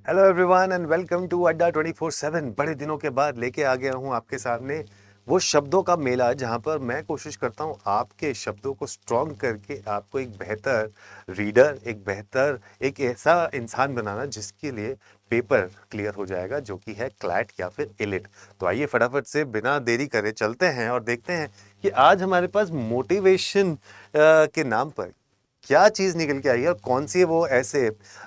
Hello everyone and welcome to Adda 24/7। बड़े दिनों के बाद लेके आ गया हूँ आपके सामने वो शब्दों का मेला, जहाँ पर मैं कोशिश करता हूँ आपके शब्दों को स्ट्रॉन्ग करके आपको एक बेहतर रीडर, एक बेहतर, एक ऐसा इंसान बनाना जिसके लिए पेपर क्लियर हो जाएगा, जो कि है क्लैट या फिर इलिट। तो आइए फटाफट से बिना देरी करे चलते हैं और देखते हैं कि आज हमारे पास मोटिवेशन के नाम पर क्या चीज निकल के आई है और कौन सी वो ऐसे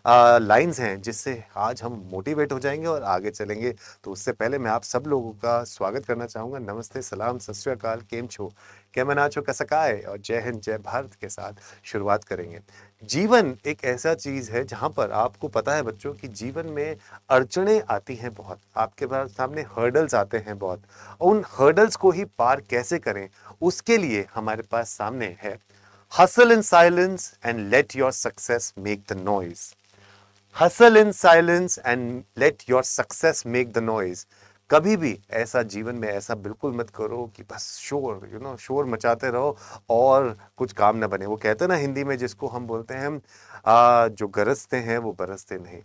लाइंस हैं जिससे आज हम मोटिवेट हो जाएंगे और आगे चलेंगे। तो उससे पहले मैं आप सब लोगों का स्वागत करना चाहूंगा। नमस्ते, सलाम, सत श्री अकाल, केम छो, कैमन आचो, कसकाय और जय हिंद जय भारत के साथ शुरुआत करेंगे। जीवन एक ऐसा चीज है जहां पर आपको पता है बच्चों कि जीवन में अड़चने आती हैं बहुत, आपके पास सामने हर्डल्स आते हैं बहुत। उन हर्डल्स को ही पार कैसे करें, उसके लिए हमारे पास सामने है hustle in silence and let your success make the noise. Hustle in silence and let your success make the noise. कभी भी ऐसा जीवन में ऐसा बिल्कुल मत करो कि बस शोर शोर मचाते रहो और कुछ काम ना बने। वो कहते हैं ना हिंदी में, जिसको हम बोलते हैं जो गरजते हैं वो बरसते नहीं।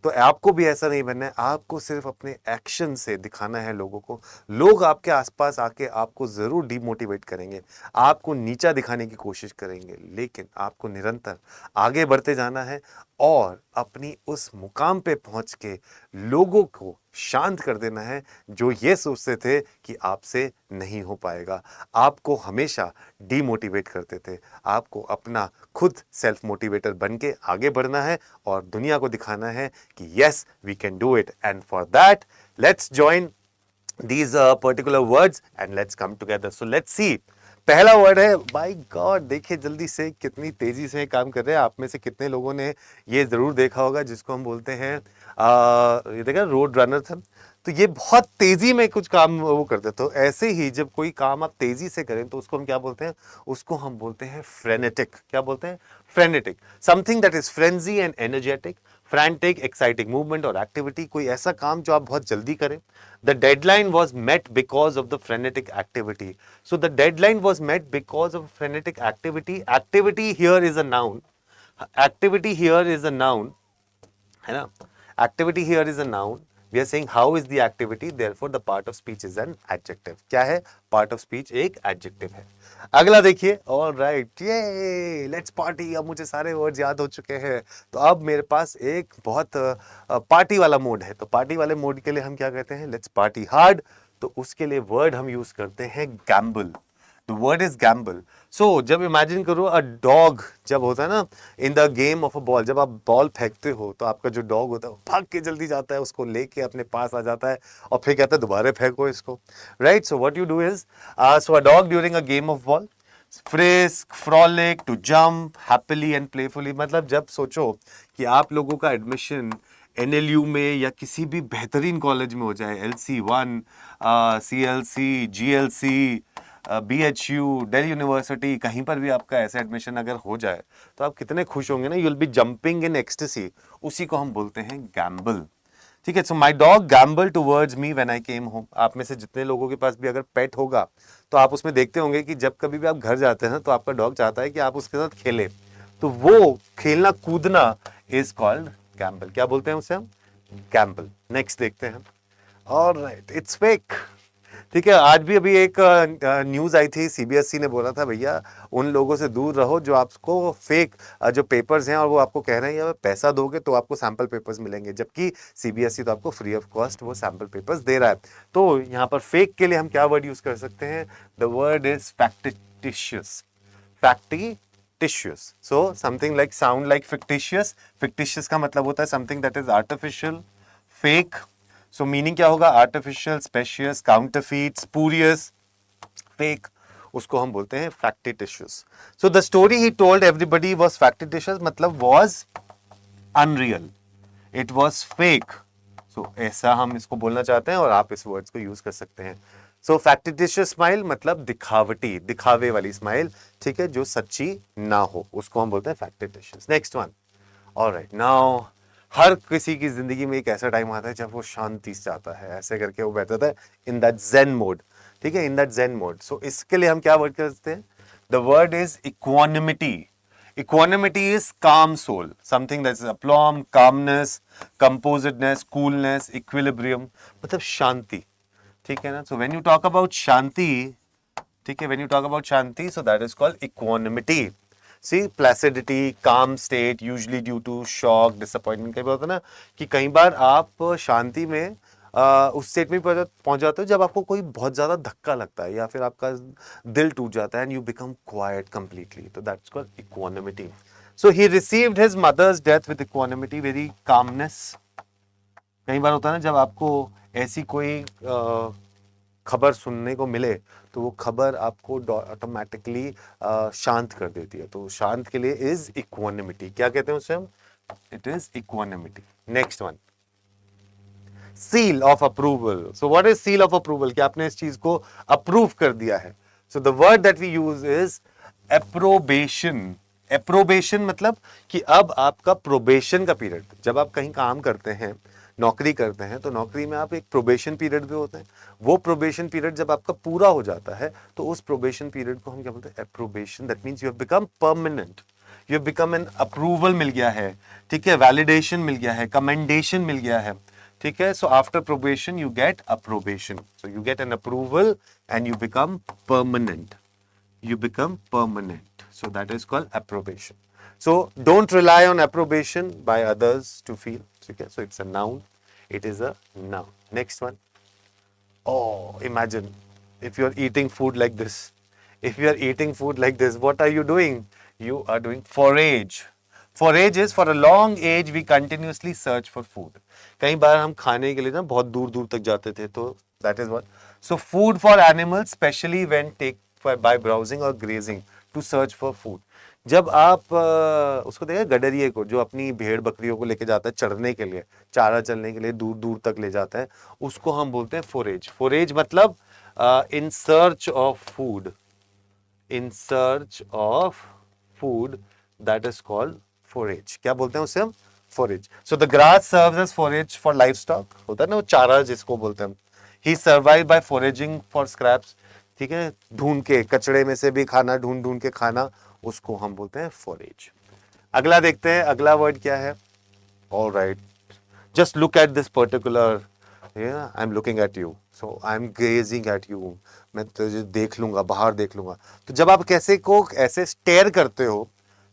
तो आपको भी ऐसा नहीं बनना है। आपको सिर्फ अपने एक्शन से दिखाना है लोगों को। लोग आपके आसपास आके आपको जरूर डिमोटिवेट करेंगे, आपको नीचा दिखाने की कोशिश करेंगे, लेकिन आपको निरंतर आगे बढ़ते जाना है और अपनी उस मुकाम पे पहुंच के लोगों को शांत कर देना है जो ये सोचते थे कि आपसे नहीं हो पाएगा, आपको हमेशा डीमोटिवेट करते थे। आपको अपना खुद सेल्फ मोटिवेटर बन के आगे बढ़ना है और दुनिया को दिखाना है कि yes we can do it. And for that let's join these particular words and let's come together. So let's see. पहला वर्ड है बाय गॉड। देखिए जल्दी से कितनी तेजी से काम कर रहे हैं। आप में से कितने लोगों ने ये जरूर देखा होगा जिसको हम बोलते हैं ये देखा रोड रनर था। तो ये बहुत तेजी में कुछ काम वो करते। तो ऐसे ही जब कोई काम आप तेजी से करें तो उसको हम क्या बोलते हैं? उसको हम बोलते हैं फ्रेनेटिक। क्या बोलते हैं? Frenetic. Something that is frenzy and energetic. Frantic, exciting movement और एक्टिविटी, कोई ऐसा काम जो आप बहुत जल्दी करें। The deadline was met because of the frenetic activity. So the deadline was met because of frenetic activity. Activity here is a noun. Activity here is a noun. है ना? Activity here is a noun. We are saying how is the activity, therefore the part of speech is an adjective. क्या है? Part of speech एक adjective है। अगला देखिए। All right, ये let's party। अब मुझे सारे वर्ड्स याद हो चुके हैं। तो अब मेरे पास एक बहुत पार्टी वाला मोड है। तो पार्टी वाले मोड के लिए हम क्या कहते हैं? Let's party hard. तो उसके लिए वर्ड हम यूज करते हैं gamble. The word is gamble. So जब इमेजिन करो अ डॉग, जब होता है ना in the game of a ball, जब आप बॉल फेंकते हो तो आपका जो डॉग होता है वो भाग के जल्दी जाता है, उसको लेके अपने पास आ जाता है और फिर कहता है दोबारा फेंको इसको। Right? So what you do is, so a dog during a game of ball frisk, frolic, to jump happily and playfully. मतलब जब सोचो कि आप लोगों का एडमिशन एनएलयू में या किसी भी बेहतरीन कॉलेज में हो जाए, LC1, CLC, GLC, BHU, Delhi university, कहीं पर भी आपका ऐसा एडमिशन अगर हो जाए तो आप कितने खुश होंगे ना। You will be jumping in ecstasy. उसी को हम बोलते हैं गैम्बल। ठीक है? So my dog gamble towards me when I came home. आप में से जितने लोगों के पास भी अगर पेट होगा तो आप उसमें देखते होंगे कि जब कभी भी आप घर जाते हैं तो आपका डॉग चाहता है कि आप उसके साथ खेलें। तो वो खेलना कूदना इज कॉल्ड गैम्बल। क्या बोलते हैं उसे हम? गैम्बल। नेक्स्ट देखते हैं। Alright, it's fake. ठीक है? आज भी अभी एक न्यूज आई थी, CBSE ने बोला था भैया उन लोगों से दूर रहो जो आपको फेक जो पेपर्स हैं और वो आपको कह रहे हैं यार पैसा दोगे तो आपको सैंपल पेपर्स मिलेंगे, जबकि CBSE तो आपको फ्री ऑफ कॉस्ट वो सैंपल पेपर्स दे रहा है। तो यहाँ पर फेक के लिए हम क्या वर्ड यूज कर सकते हैं? The word is factitious. Factitious. So something like sound like fictitious. Fictitious का मतलब होता है something that is artificial, fake. So meaning क्या होगा? Artificial, specious, counterfeit, spurious, fake. उसको हम बोलते हैं factitious. So the story he told everybody was factitious, मतलब was unreal, it was fake. So ऐसा हम इसको बोलना चाहते हैं और आप इस वर्ड्स को यूज कर सकते हैं। सो फैक्टिशियस स्माइल मतलब दिखावटी, दिखावे वाली स्माइल, ठीक है, जो सच्ची ना हो, उसको हम बोलते हैं factitious. Next one. Alright, now हर किसी की जिंदगी में एक ऐसा टाइम आता है जब वो शांति से जाता है, ऐसे करके वो बैठता है इन दैट जेन मोड। ठीक है? In that zen mode. सो इसके लिए हम क्या वर्ड करते हैं? The word is equanimity. Equanimity is calm soul, something that's aplomb, calmness, composedness, coolness, equilibrium, मतलब शांति. ठीक है ना? So when you talk about शांति, ठीक है, when you talk about Shanti, so that is called equanimity. See, placidity, calm state, usually due to shock, disappointment. कई बार होता है ना कि कई बार आप शांति में उस स्टेट में पहुंच जाते हो जब आपको कोई बहुत ज्यादा धक्का लगता है या फिर आपका दिल टूट जाता है and you become quite completely. तो that's called equanimity. So he received his mother's death with equanimity, very calmness. कई बार होता है ना जब आपको ऐसी कोई खबर सुनने को मिले तो वो खबर आपको ऑटोमेटिकली शांत कर देती है. तो शांत के लिए इज इक्वानिमिटी. क्या कहते हैं उसे हम? It is equanimity. Next one, seal of approval. So what is seal of approval? कि आपने इस चीज को अप्रूव कर दिया है. So the word that we use is approbation. Approbation मतलब कि अब आपका प्रोबेशन का पीरियड, जब आप कहीं काम करते हैं, नौकरी करते हैं, तो नौकरी में आप एक प्रोबेशन पीरियड भी होते हैं. वो प्रोबेशन पीरियड जब आपका पूरा हो जाता है तो उस प्रोबेशन पीरियड को हम क्या बोलते हैं? Approbation. That means you have become permanent, you have become an approval मिल गया है. ठीक है, वैलिडेशन मिल गया है, कमेंडेशन मिल गया है. ठीक है, so after probation you get approbation. So you get an approval and you become permanent. You become permanent. So that is called approbation. So don't rely on approbation by others to feel. Okay? So it's a noun. It is a noun. Next one. Oh, imagine if you are eating food like this. If you are eating food like this, what are you doing? You are doing forage. Forage is for a long age we continuously search for food. कई बार हम खाने के लिए ना बहुत दूर दूर तक जाते थे. तो that is what. So food for animals, especially when take by browsing or grazing to search for food. जब आप उसको देखा गडरिये को, जो अपनी भेड़ बकरियों को लेके जाता है चरने के लिए, चारा चलने के लिए दूर दूर तक ले जाता है, उसको हम बोलते हैं फोरेज. फोरेज मतलब in search of food. In search of food, that is called forage. क्या बोलते हैं उसे हम? Forage. So the grass serves as forage for livestock. होता है ना वो चारा जिसको बोलते हैं हम. He survive by foraging for scraps. ठीक है, ढूंढ के, कचड़े में से भी खाना ढूंढ ढूंढ के खाना, उसको हम बोलते हैं फोरेज. अगला देखते हैं, अगला वर्ड क्या है? Alright, just look at this particular. I am looking at you, so I am gazing at you. मैं तुझे देख लूंगा, बाहर देख लूंगा. तो जब आप कैसे को ऐसे स्टेयर करते हो,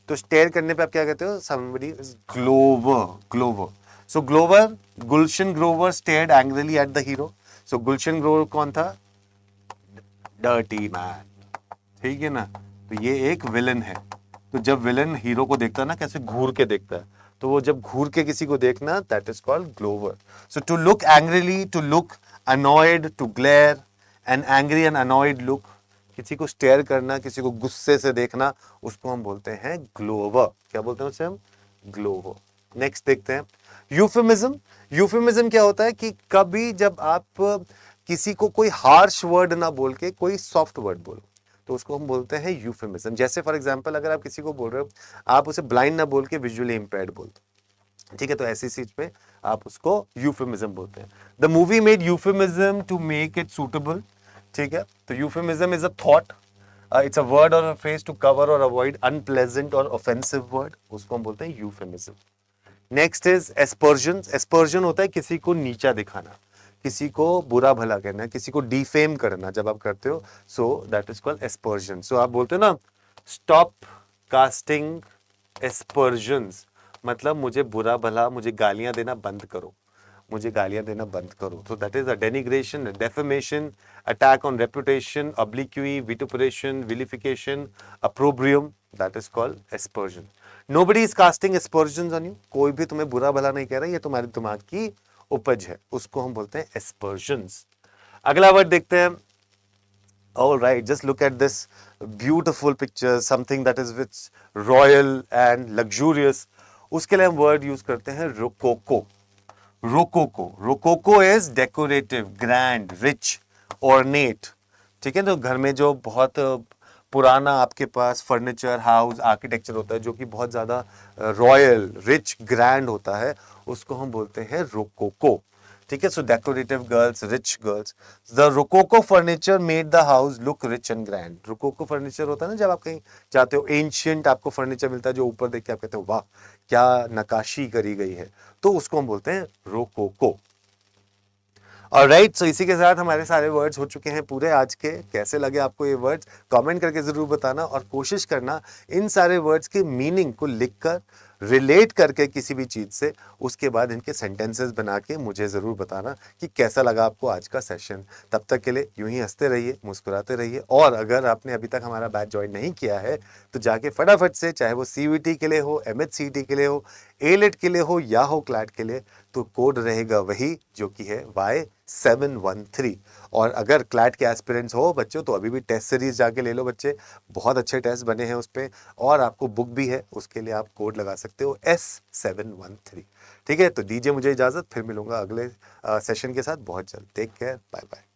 तो स्टेयर करने पे आप क्या कहते हो? Somebody is glover. Glover. So glover, Gulshan Grover stared angrily at the hero. So Gulshan Grover कौन था? Dirty man. ठीक है ना? तो ये एक विलन है. तो जब विलन हीरो को देखता है ना, कैसे घूर के देखता है, तो वो जब घूर के किसी को देखना, that is called glower. So to look angrily, to look annoyed, to glare, an angry and annoyed look. किसी को स्टेयर करना, किसी को गुस्से से देखना, उसको हम बोलते हैं ग्लोवर. क्या बोलते हैं उसे हम? ग्लोवर. नेक्स्ट देखते हैं, यूफेमिज्म. यूफेमिज्म क्या होता है कि कभी जब आप किसी को कोई हार्श वर्ड ना बोल के कोई सॉफ्ट वर्ड बोलो, तो उसको हम बोलते हैं यूफेमिज्म. जैसे फॉर एग्जांपल, अगर आप किसी को बोल रहे हो, आप उसे ब्लाइंड ना बोल के विजुअली इंपेयर्ड बोल दो. ठीक है, तो ऐसी चीज पे आप उसको यूफेमिज्म बोलते हैं. The movie made euphemism to make it suitable. ठीक है, तो euphemism is a thought, it's a word or a phrase to cover or avoid unpleasant or offensive word. उसको हम बोलते हैं euphemism. Next is aspersion. Aspersion होता है किसी को नीचा दिखाना, किसी को बुरा भला कहना, किसी को डिफेम करना जब आप करते हो. So that is called aspersion. सो आप बोलते हो ना, स्टॉप कास्टिंग एस्पर्जन्स, मतलब मुझे बुरा भला, मुझे गालियां देना बंद करो, मुझे गालियां देना बंद करो. तो that is a denigration, defamation, attack on reputation, obloquy, vituperation, vilification, opprobrium. That is called aspersion. Nobody is casting aspersions on you. कोई भी तुम्हें बुरा भला नहीं कह रहा, ये तुम्हारे दिमाग की उपज है. उसको हम बोलते हैं एस्पर्जन्स. अगला वर्ड देखते हैं. All right, just look at this beautiful picture, something that is with royal and luxurious. उसके लिए हम वर्ड यूज करते हैं rococo. Rococo. Rococo is decorative, grand, rich, ornate. ठीक है, तो घर में जो बहुत पुराना आपके पास फर्नीचर, हाउस, आर्किटेक्चर होता है जो कि बहुत ज्यादा रॉयल, रिच, ग्रैंड होता है, उसको हम बोलते हैं रोकोको. ठीक है, so decorative girls, rich girls. The rococo furniture made the house look rich and grand. Rococo furniture होता है ना, जब आप कहीं जाते हो, एंशियंट आपको फर्नीचर मिलता है जो ऊपर देख के आप कहते हो वाह क्या नक्काशी करी गई है, तो उसको हम बोलते हैं रोकोको। ऑलराइट, सो इसी के साथ हमारे सारे वर्ड्स हो चुके हैं पूरे आज के। कैसे लगे आपको ये वर्ड्स, कमेंट करके जरूर बताना, और कोशिश करना इन सारे वर्ड्स के मीनिंग को लिखकर रिलेट करके किसी भी चीज से, उसके बाद इनके सेंटेंसेस बना के मुझे जरूर बताना कि कैसा लगा आपको आज का सेशन। तब तक के लिए यूं ही हंसते रहिए, मुस्कुराते रहिए, और अगर आपने अभी तक हमारा बैच ज्वाइन नहीं किया है तो जाके फटाफट से, चाहे वो सीयूईटी के लिए हो, एमएचसीईटी के लिए हो, एलेट के लिए हो या हो क्लैट के लिए, तो कोड रहेगा वही जो कि है Y713। और अगर क्लैट के एस्पिरेंट्स हो बच्चों तो अभी भी टेस्ट सीरीज जाके ले लो बच्चे, बहुत अच्छे टेस्ट बने हैं उस पर, और आपको बुक भी है, उसके लिए आप कोड लगा सकते हो S713। ठीक है, तो दीजिए मुझे इजाजत, फिर मिलूंगा अगले सेशन के साथ बहुत जल्द। Take care, bye bye.